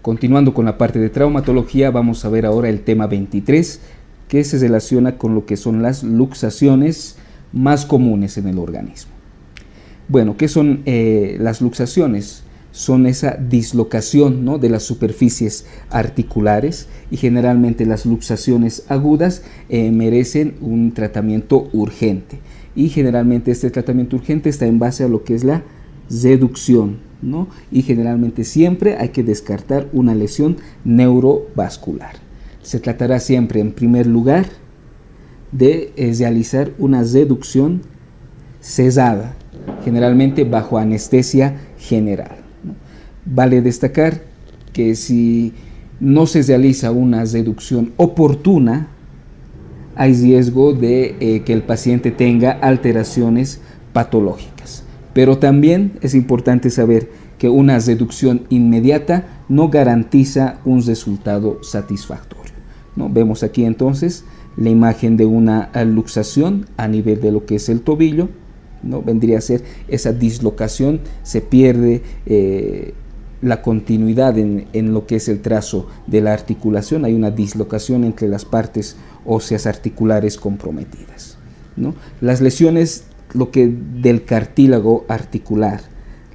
Continuando con la parte de traumatología, vamos a ver ahora el tema 23, que se relaciona con lo que son las luxaciones más comunes en el organismo. Bueno, ¿qué son las luxaciones? Son esa dislocación, ¿no?, de las superficies articulares, y generalmente las luxaciones agudas merecen un tratamiento urgente, y generalmente este tratamiento urgente está en base a lo que es la reducción, ¿no? Y generalmente siempre hay que descartar una lesión neurovascular. Se tratará siempre en primer lugar de realizar una reducción cesada, generalmente bajo anestesia general, ¿no? Vale destacar que si no se realiza una reducción oportuna, hay riesgo de que el paciente tenga alteraciones patológicas. Pero también es importante saber que una reducción inmediata no garantiza un resultado satisfactorio, ¿no? Vemos aquí entonces la imagen de una luxación a nivel de lo que es el tobillo, ¿no? Vendría a ser esa dislocación, se pierde la continuidad en lo que es el trazo de la articulación, hay una dislocación entre las partes óseas articulares comprometidas, ¿no? Las lesiones del cartílago articular,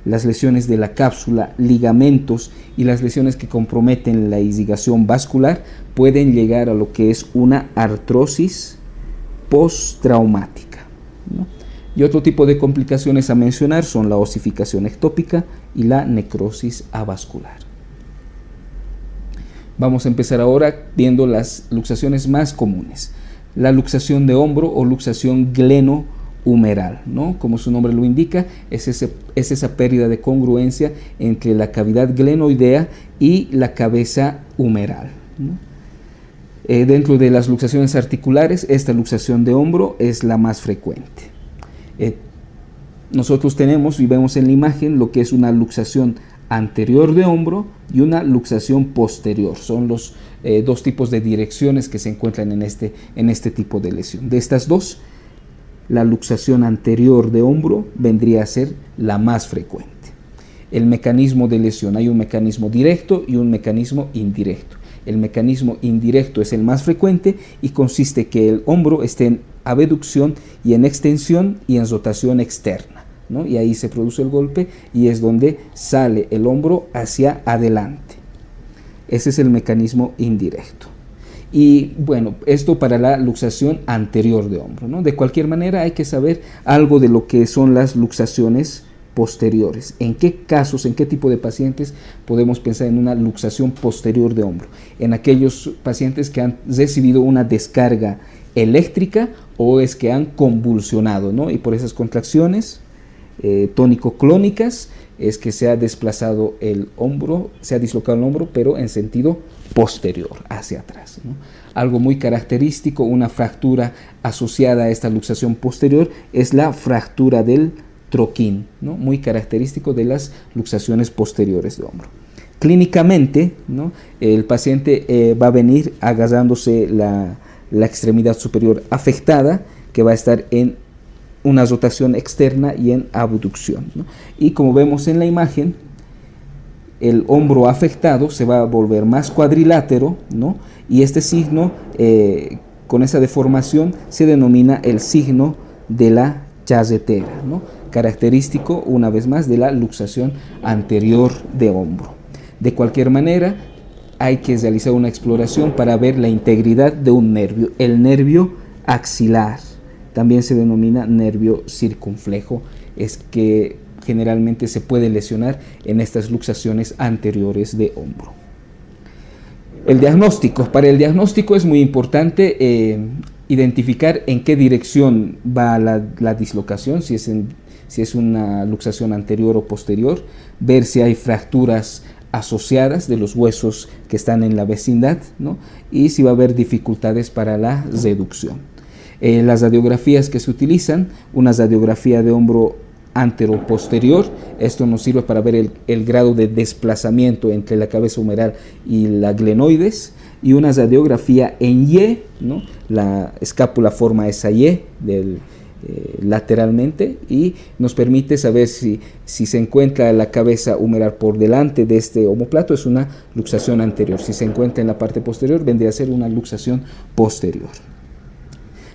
las lesiones de la cápsula, ligamentos y las lesiones que comprometen la irrigación vascular pueden llegar a lo que es una artrosis postraumática, ¿no? Y otro tipo de complicaciones a mencionar son la osificación ectópica y la necrosis avascular. Vamos a empezar ahora viendo las luxaciones más comunes. La luxación de hombro o luxación glenohumeral, ¿no? Como su nombre lo indica, es esa pérdida de congruencia entre la cavidad glenoidea y la cabeza humeral, ¿no? Dentro de las luxaciones articulares, esta luxación de hombro es la más frecuente. Nosotros tenemos y vemos en la imagen lo que es una luxación anterior de hombro y una luxación posterior. Son los dos tipos de direcciones que se encuentran en este tipo de lesión. De estas dos, la luxación anterior de hombro vendría a ser la más frecuente. El mecanismo de lesión, hay un mecanismo directo y un mecanismo indirecto. El mecanismo indirecto es el más frecuente y consiste que el hombro esté en abducción y en extensión y en rotación externa, ¿no? Y ahí se produce el golpe y es donde sale el hombro hacia adelante. Ese es el mecanismo indirecto. Y bueno, esto para la luxación anterior de hombro, ¿no? De cualquier manera hay que saber algo de lo que son las luxaciones posteriores. ¿En qué casos, en qué tipo de pacientes podemos pensar en una luxación posterior de hombro? En aquellos pacientes que han recibido una descarga eléctrica o es que han convulsionado, ¿no? Y por esas contracciones tónico-clónicas es que se ha desplazado el hombro, se ha dislocado el hombro, pero en sentido posterior, hacia atrás, ¿no? Algo muy característico, una fractura asociada a esta luxación posterior es la fractura del troquín, ¿no? Muy característico de las luxaciones posteriores de hombro. Clínicamente, ¿no?, el paciente va a venir agarrándose la extremidad superior afectada, que va a estar en una rotación externa y en abducción, ¿no? Y como vemos en la imagen, el hombro afectado se va a volver más cuadrilátero, ¿no? Y este signo, con esa deformación, se denomina el signo de la charretera, ¿no? Característico, una vez más, de la luxación anterior de hombro. De cualquier manera, hay que realizar una exploración para ver la integridad de un nervio, el nervio axilar. También se denomina nervio circunflejo, es que generalmente se puede lesionar en estas luxaciones anteriores de hombro. El diagnóstico. Para el diagnóstico es muy importante identificar en qué dirección va la dislocación, si es una luxación anterior o posterior, ver si hay fracturas asociadas de los huesos que están en la vecindad, ¿no? Y si va a haber dificultades para la reducción. Las radiografías que se utilizan, una radiografía de hombro antero-posterior, esto nos sirve para ver el grado de desplazamiento entre la cabeza humeral y la glenoides, y una radiografía en Y, ¿no? La escápula forma esa Y lateralmente, y nos permite saber si se encuentra la cabeza humeral por delante de este omóplato, es una luxación anterior. Si se encuentra en la parte posterior, vendría a ser una luxación posterior.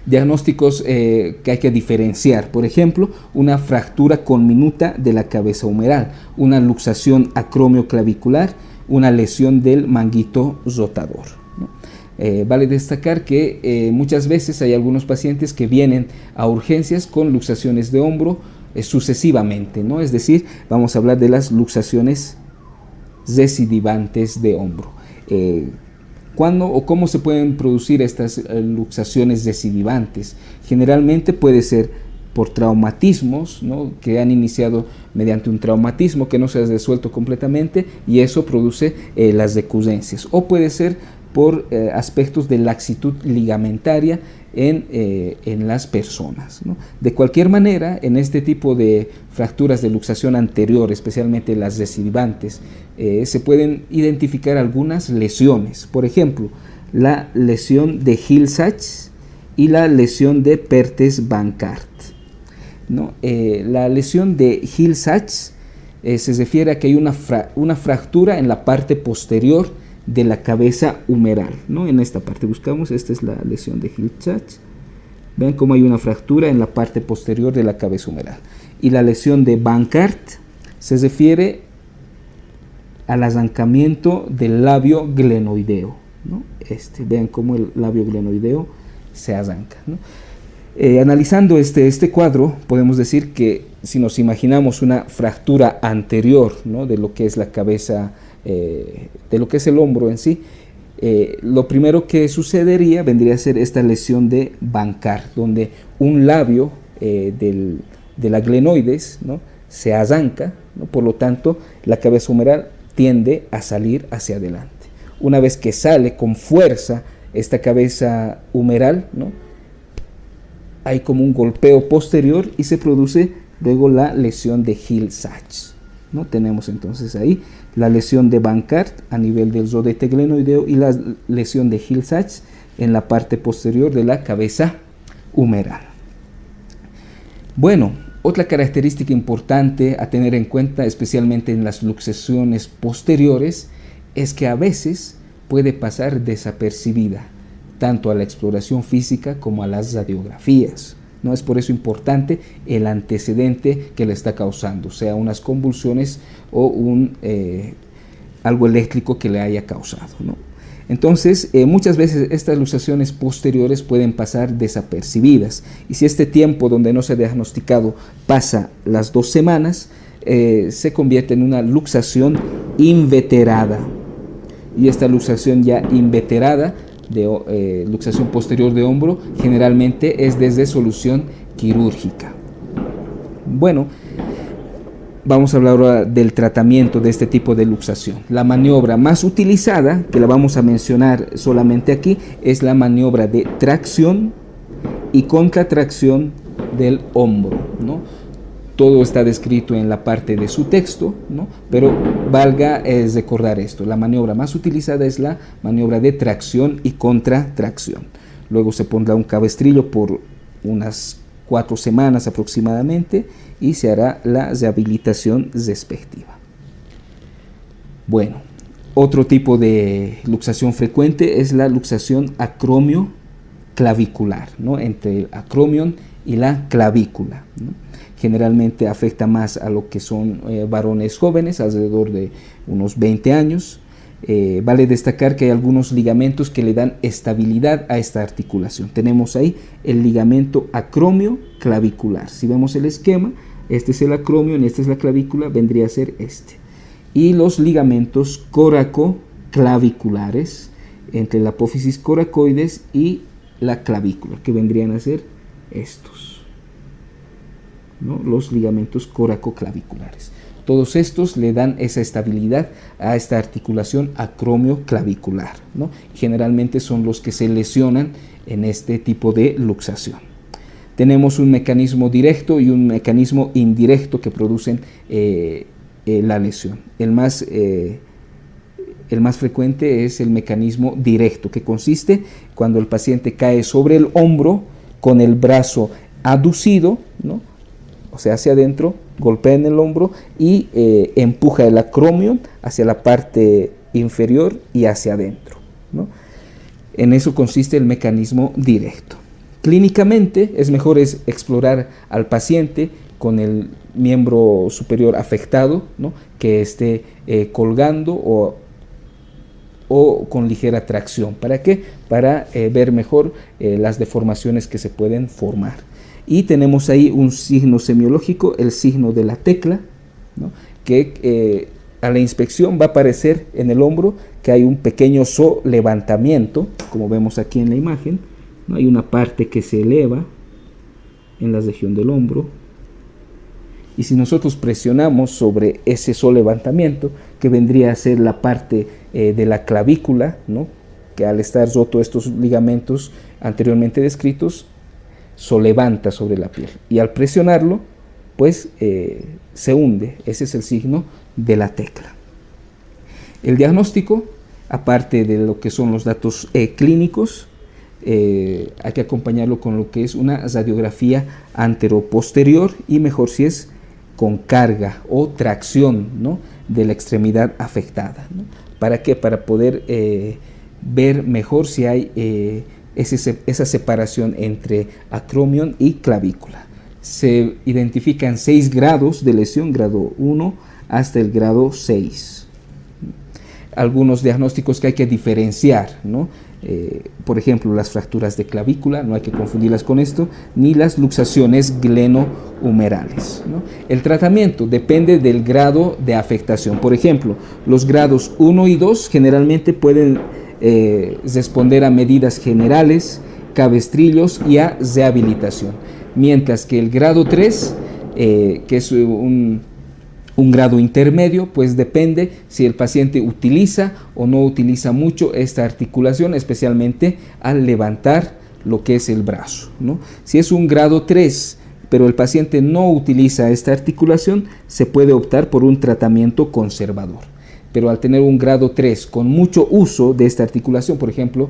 Diagnósticos que hay que diferenciar: por ejemplo, una fractura conminuta de la cabeza humeral, una luxación acromioclavicular, una lesión del manguito rotador, ¿no? Vale destacar que muchas veces hay algunos pacientes que vienen a urgencias con luxaciones de hombro sucesivamente, ¿no? Es decir, vamos a hablar de las luxaciones recidivantes de hombro. ¿Cuándo o cómo se pueden producir estas luxaciones recidivantes? Generalmente puede ser por traumatismos, ¿no?, que han iniciado mediante un traumatismo que no se ha resuelto completamente, y eso produce las recurrencias. O puede ser por aspectos de laxitud ligamentaria en las personas, ¿no? De cualquier manera, en este tipo de fracturas de luxación anterior, especialmente las recidivantes, se pueden identificar algunas lesiones. Por ejemplo, la lesión de Hill-Sachs y la lesión de Perthes-Bankart, ¿no? La lesión de Hill-Sachs se refiere a que hay una fractura en la parte posterior de la cabeza humeral, ¿no? En esta parte buscamos, esta es la lesión de Hill-Sachs. Ven cómo hay una fractura en la parte posterior de la cabeza humeral. Y la lesión de Bankart se refiere al arrancamiento del labio glenoideo, ¿no? Vean cómo el labio glenoideo se arranca, ¿no? Analizando este cuadro, podemos decir que si nos imaginamos una fractura anterior, ¿no?, de lo que es la cabeza, de lo que es el hombro en sí, lo primero que sucedería vendría a ser esta lesión de Bankart, donde un labio de la glenoides, ¿no?, se arranca, ¿no? Por lo tanto, la cabeza humeral tiende a salir hacia adelante. Una vez que sale con fuerza esta cabeza humeral, ¿no?, hay como un golpeo posterior y se produce luego la lesión de Hill-Sachs, ¿no? Tenemos entonces ahí la lesión de Bankart a nivel del rodete glenoideo y la lesión de Hill-Sachs en la parte posterior de la cabeza humeral. Bueno, otra característica importante a tener en cuenta, especialmente en las luxaciones posteriores, es que a veces puede pasar desapercibida tanto a la exploración física como a las radiografías, ¿no? Es por eso importante el antecedente que le está causando, sea unas convulsiones o algo eléctrico que le haya causado, ¿no? Entonces, muchas veces estas luxaciones posteriores pueden pasar desapercibidas, y si este tiempo donde no se ha diagnosticado pasa las 2 semanas, se convierte en una luxación inveterada, y esta luxación ya inveterada de luxación posterior de hombro generalmente es desde solución quirúrgica. Bueno, vamos a hablar ahora del tratamiento de este tipo de luxación. La maniobra más utilizada, que la vamos a mencionar solamente aquí, es la maniobra de tracción y contratracción del hombro, ¿no? Todo está descrito en la parte de su texto, ¿no? Pero valga recordar esto: la maniobra más utilizada es la maniobra de tracción y contratracción. Luego se pondrá un cabestrillo por unas 4 semanas aproximadamente y se hará la rehabilitación respectiva. Bueno, otro tipo de luxación frecuente es la luxación acromioclavicular, ¿no?, entre el acromion y la clavícula, ¿no? Generalmente afecta más a lo que son varones jóvenes, alrededor de unos 20 años. Vale destacar que hay algunos ligamentos que le dan estabilidad a esta articulación. Tenemos ahí el ligamento acromioclavicular. Si vemos el esquema, este es el acromion y esta es la clavícula, vendría a ser este. Y los ligamentos coracoclaviculares entre la apófisis coracoides y la clavícula, que vendrían a ser estos, ¿no?, los ligamentos coracoclaviculares. Todos estos le dan esa estabilidad a esta articulación acromioclavicular, ¿no? Generalmente son los que se lesionan en este tipo de luxación. Tenemos un mecanismo directo y un mecanismo indirecto que producen la lesión. El más frecuente es el mecanismo directo, que consiste cuando el paciente cae sobre el hombro con el brazo aducido, ¿no? O sea, hacia adentro, golpea en el hombro y empuja el acromion hacia la parte inferior y hacia adentro, ¿no? En eso consiste el mecanismo directo. Clínicamente es mejor explorar al paciente con el miembro superior afectado, ¿no? Que esté colgando o con ligera tracción. ¿Para qué? Para ver mejor las deformaciones que se pueden formar. Y tenemos ahí un signo semiológico, el signo de la tecla, ¿no? Que a la inspección va a aparecer en el hombro que hay un pequeño levantamiento, como vemos aquí en la imagen, ¿no? Hay una parte que se eleva en la región del hombro. Y si nosotros presionamos sobre ese levantamiento, que vendría a ser la parte de la clavícula, ¿no? Que al estar roto estos ligamentos anteriormente descritos, levanta sobre la piel. Y al presionarlo, pues se hunde. Ese es el signo de la tecla. El diagnóstico, aparte de lo que son los datos clínicos, hay que acompañarlo con lo que es una radiografía anteroposterior y mejor si es con carga o tracción, ¿no? De la extremidad afectada, ¿no? ¿Para qué? Para poder ver mejor si hay esa separación entre acromion y clavícula. Se identifican 6 grados de lesión, grado 1 hasta el grado 6. Algunos diagnósticos que hay que diferenciar, ¿no? Por ejemplo, las fracturas de clavícula, no hay que confundirlas con esto, ni las luxaciones glenohumerales, ¿no? El tratamiento depende del grado de afectación. Por ejemplo, los grados 1 y 2 generalmente pueden responder a medidas generales, cabestrillos y a rehabilitación, mientras que el grado 3, que es un grado intermedio, pues depende si el paciente utiliza o no utiliza mucho esta articulación, especialmente al levantar lo que es el brazo, ¿no? Si es un grado 3, pero el paciente no utiliza esta articulación, se puede optar por un tratamiento conservador. Pero al tener un grado 3 con mucho uso de esta articulación, por ejemplo,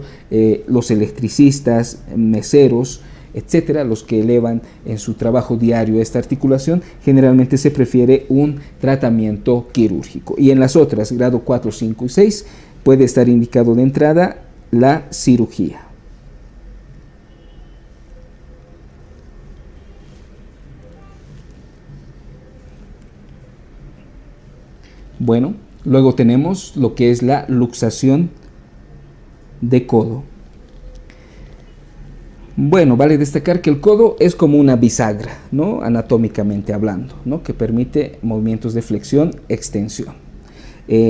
los electricistas, meseros, etcétera, los que elevan en su trabajo diario esta articulación, generalmente se prefiere un tratamiento quirúrgico. Y en las otras, grado 4, 5 y 6, puede estar indicado de entrada la cirugía. Bueno, luego tenemos lo que es la luxación de codo. Bueno, vale destacar que el codo es como una bisagra, ¿no? Anatómicamente hablando, ¿no? Que permite movimientos de flexión, extensión.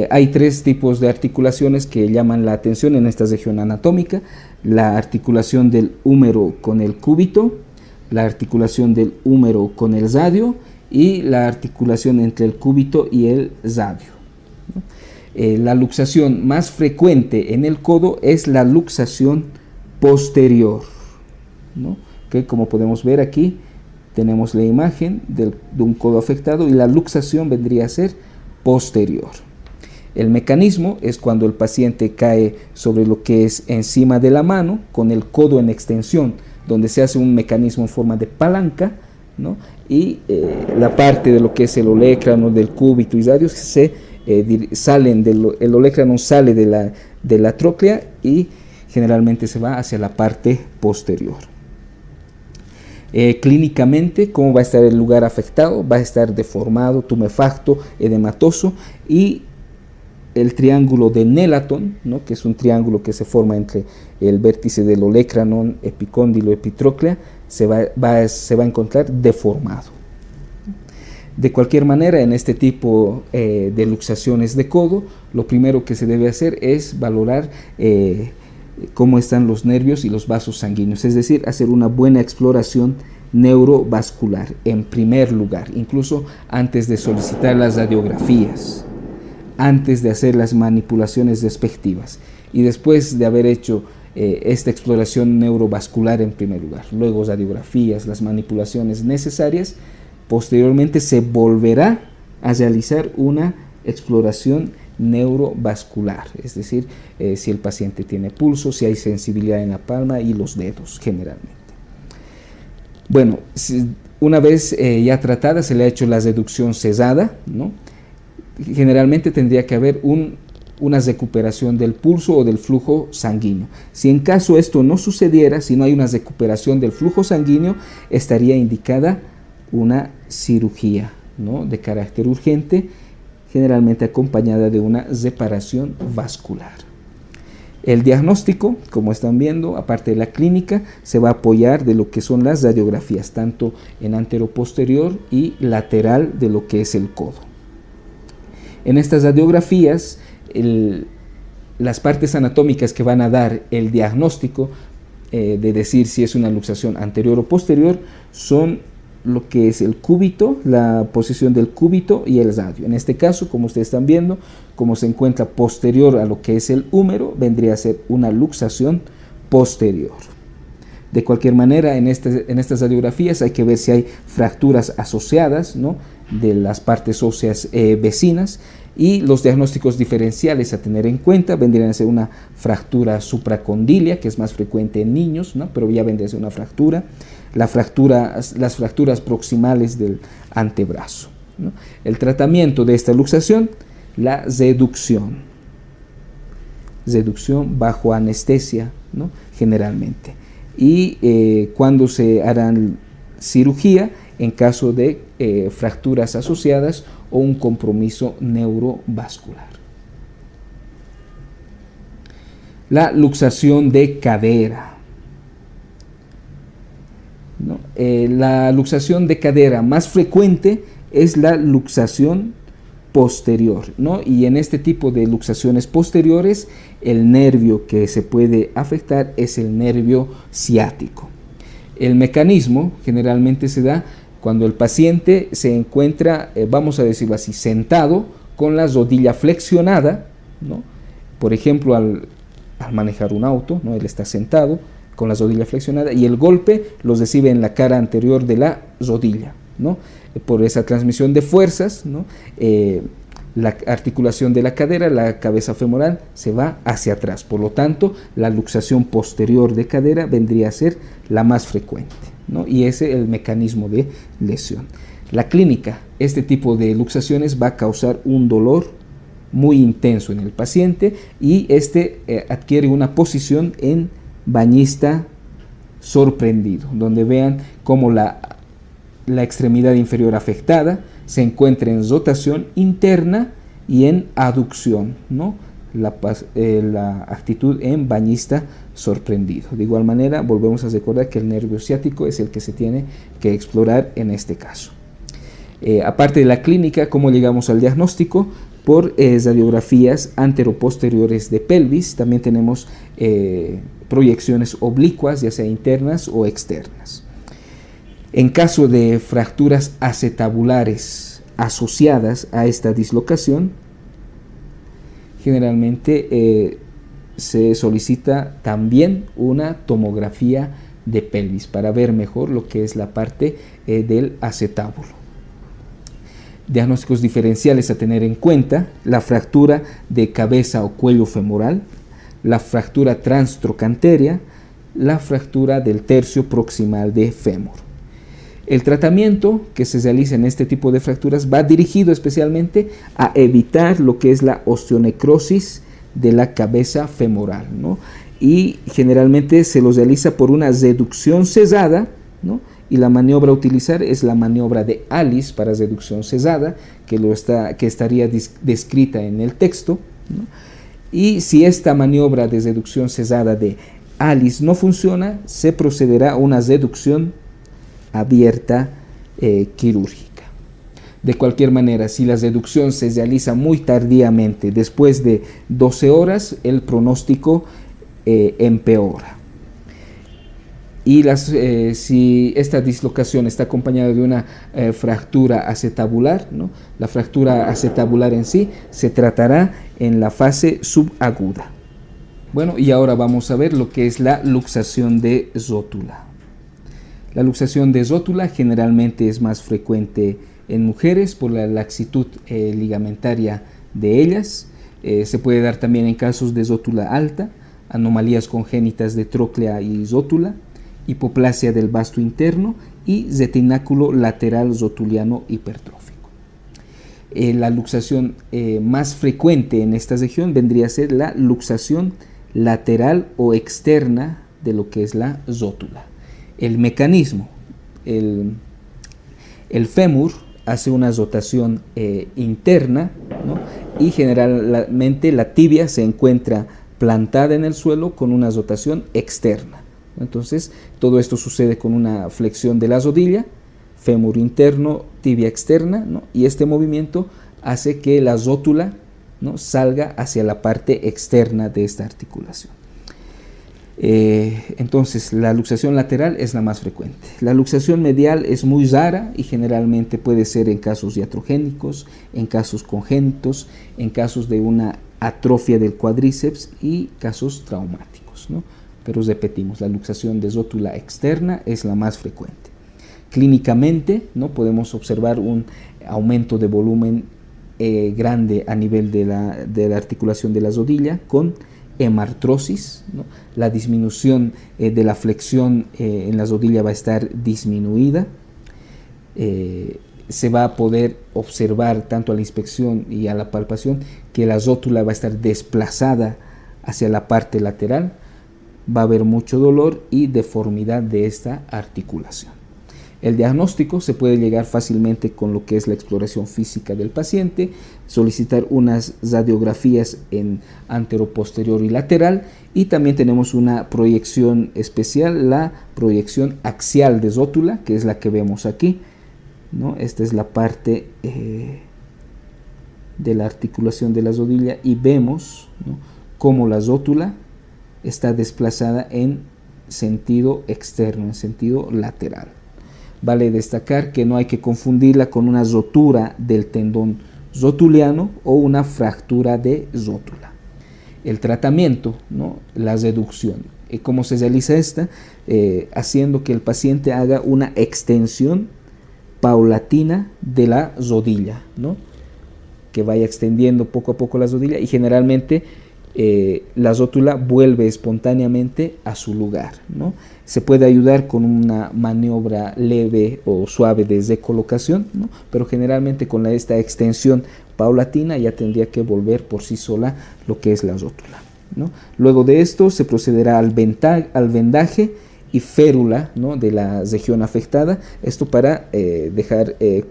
Hay 3 tipos de articulaciones que llaman la atención en esta región anatómica: la articulación del húmero con el cúbito, la articulación del húmero con el radio y la articulación entre el cúbito y el radio, ¿no? La luxación más frecuente en el codo es la luxación posterior, ¿no? Que como podemos ver aquí, tenemos la imagen de un codo afectado y la luxación vendría a ser posterior. El mecanismo es cuando el paciente cae sobre lo que es encima de la mano, con el codo en extensión, donde se hace un mecanismo en forma de palanca, ¿no? Y la parte de lo que es el olecrano, del cúbito y radio, el olecrano sale de la tróclea y generalmente se va hacia la parte posterior. Clínicamente, ¿cómo va a estar el lugar afectado? Va a estar deformado, tumefacto, edematoso, y el triángulo de Nelaton, ¿no? Que es un triángulo que se forma entre el vértice del olecrano, epicóndilo, epitróclea, se va a encontrar deformado. De cualquier manera, en este tipo de luxaciones de codo, lo primero que se debe hacer es valorar cómo están los nervios y los vasos sanguíneos, es decir, hacer una buena exploración neurovascular en primer lugar, incluso antes de solicitar las radiografías, antes de hacer las manipulaciones respectivas y después de haber hecho esta exploración neurovascular en primer lugar, luego radiografías, las manipulaciones necesarias. Posteriormente se volverá a realizar una exploración neurovascular, es decir, si el paciente tiene pulso, si hay sensibilidad en la palma y los dedos generalmente. Bueno, una vez ya tratada, se le ha hecho la reducción cesada, ¿no? Generalmente tendría que haber una recuperación del pulso o del flujo sanguíneo. Si en caso esto no sucediera, si no hay una recuperación del flujo sanguíneo, estaría indicada una cirugía, ¿no?, de carácter urgente, generalmente acompañada de una reparación vascular. El diagnóstico, como están viendo, aparte de la clínica, se va a apoyar de lo que son las radiografías, tanto en anteroposterior y lateral de lo que es el codo. En estas radiografías, las partes anatómicas que van a dar el diagnóstico de decir si es una luxación anterior o posterior son lo que es el cúbito, la posición del cúbito y el radio. En este caso, como ustedes están viendo, como se encuentra posterior a lo que es el húmero, vendría a ser una luxación posterior. De cualquier manera, en estas radiografías hay que ver si hay fracturas asociadas, ¿no?, de las partes óseas vecinas, y los diagnósticos diferenciales a tener en cuenta vendrían a ser una fractura supracondilia, que es más frecuente en niños, ¿no?, pero ya vendría a ser una fractura, las fracturas proximales del antebrazo, ¿no? El tratamiento de esta luxación, la reducción bajo anestesia, ¿no?, generalmente. Y cuando se harán cirugía en caso de fracturas asociadas o un compromiso neurovascular. La luxación de cadera, ¿no? La luxación de cadera más frecuente es la luxación posterior, ¿no? Y en este tipo de luxaciones posteriores, el nervio que se puede afectar es el nervio ciático. El mecanismo generalmente se da cuando el paciente se encuentra, vamos a decirlo así, sentado con la rodilla flexionada, ¿no? Por ejemplo, al manejar un auto, ¿no?, él está sentado con la rodilla flexionada y el golpe los recibe en la cara anterior de la rodilla, ¿no? Por esa transmisión de fuerzas, ¿no?, la articulación de la cadera, la cabeza femoral, se va hacia atrás. Por lo tanto, la luxación posterior de cadera vendría a ser la más frecuente, ¿no? Y ese es el mecanismo de lesión. La clínica, este tipo de luxaciones va a causar un dolor muy intenso en el paciente y adquiere una posición en bañista sorprendido, donde vean cómo la extremidad inferior afectada se encuentra en rotación interna y en aducción, ¿no?, la actitud en bañista sorprendido. De igual manera, volvemos a recordar que el nervio ciático es el que se tiene que explorar en este caso. Aparte de la clínica, ¿cómo llegamos al diagnóstico? Por radiografías anteroposteriores de pelvis. También tenemos proyecciones oblicuas, ya sea internas o externas. En caso de fracturas acetabulares asociadas a esta dislocación, generalmente se solicita también una tomografía de pelvis para ver mejor lo que es la parte del acetábulo. Diagnósticos diferenciales a tener en cuenta: la fractura de cabeza o cuello femoral, la fractura transtrocanteria, la fractura del tercio proximal de fémur. El tratamiento que se realiza en este tipo de fracturas va dirigido especialmente a evitar lo que es la osteonecrosis de la cabeza femoral, ¿no? Y generalmente se los realiza por una reducción cesada, ¿no? Y la maniobra a utilizar es la maniobra de Alice para reducción cesada, que estaría descrita en el texto, ¿no? Y si esta maniobra de reducción cesada de Alice no funciona, se procederá a una reducción abierta quirúrgica. De cualquier manera, si la reducción se realiza muy tardíamente, después de 12 horas, el pronóstico empeora. Y si esta dislocación está acompañada de una fractura acetabular, ¿no?, la fractura acetabular en sí se tratará en la fase subaguda. Bueno, y ahora vamos a ver lo que es la luxación de rótula. La luxación de rótula generalmente es más frecuente en mujeres por la laxitud ligamentaria de ellas. Se puede dar también en casos de rótula alta, anomalías congénitas de tróclea y rótula, hipoplasia del vasto interno y retináculo lateral rotuliano hipertrófico. La luxación más frecuente en esta región vendría a ser la luxación lateral o externa de lo que es la rótula. El mecanismo, el fémur hace una rotación interna, ¿no? Y generalmente la tibia se encuentra plantada en el suelo con una rotación externa. Entonces todo esto sucede con una flexión de la rodilla, fémur interno, tibia externa, ¿no? Y este movimiento hace que la rótula, ¿no?, salga hacia la parte externa de esta articulación. Entonces la luxación lateral es la más frecuente. La luxación medial es muy rara y generalmente puede ser en casos iatrogénicos, en casos congénitos, en casos de una atrofia del cuádriceps y casos traumáticos, ¿no? Pero repetimos, la luxación de rótula externa es la más frecuente. Clínicamente, ¿no?, podemos observar un aumento de volumen grande a nivel de la articulación de la rodilla con hemartrosis, ¿no? La disminución de la flexión en la rodilla va a estar disminuida. Se va a poder observar tanto a la inspección y a la palpación que la rótula va a estar desplazada hacia la parte lateral. Va a haber mucho dolor y deformidad de esta articulación. El diagnóstico se puede llegar fácilmente con lo que es la exploración física del paciente, solicitar unas radiografías en antero, posterior y lateral, y también tenemos una proyección especial, la proyección axial de rótula, que es la que vemos aquí, ¿no? Esta es la parte de la articulación de la rodilla y vemos, ¿no?, cómo la rótula está desplazada en sentido externo, en sentido lateral. Vale destacar que no hay que confundirla con una rotura del tendón rotuliano o una fractura de rótula. El tratamiento, ¿no?, la reducción. ¿Cómo se realiza esta? Haciendo que el paciente haga una extensión paulatina de la rodilla, ¿no?, que vaya extendiendo poco a poco la rodilla, y generalmente la rótula vuelve espontáneamente a su lugar, ¿no? Se puede ayudar con una maniobra leve o suave de recolocación, ¿no?, pero generalmente con esta extensión paulatina ya tendría que volver por sí sola lo que es la rótula, ¿no? Luego de esto se procederá al vendaje y férula, ¿no?, de la región afectada, esto para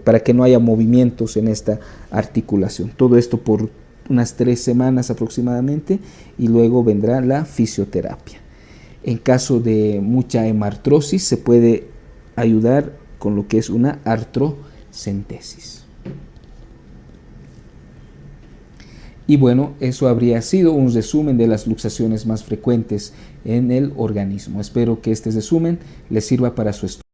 para que no haya movimientos en esta articulación. Todo esto por unas 3 semanas aproximadamente, y luego vendrá la fisioterapia. En caso de mucha hemartrosis se puede ayudar con lo que es una artrocentesis. Y bueno, eso habría sido un resumen de las luxaciones más frecuentes en el organismo. Espero que este resumen les sirva para su estudio.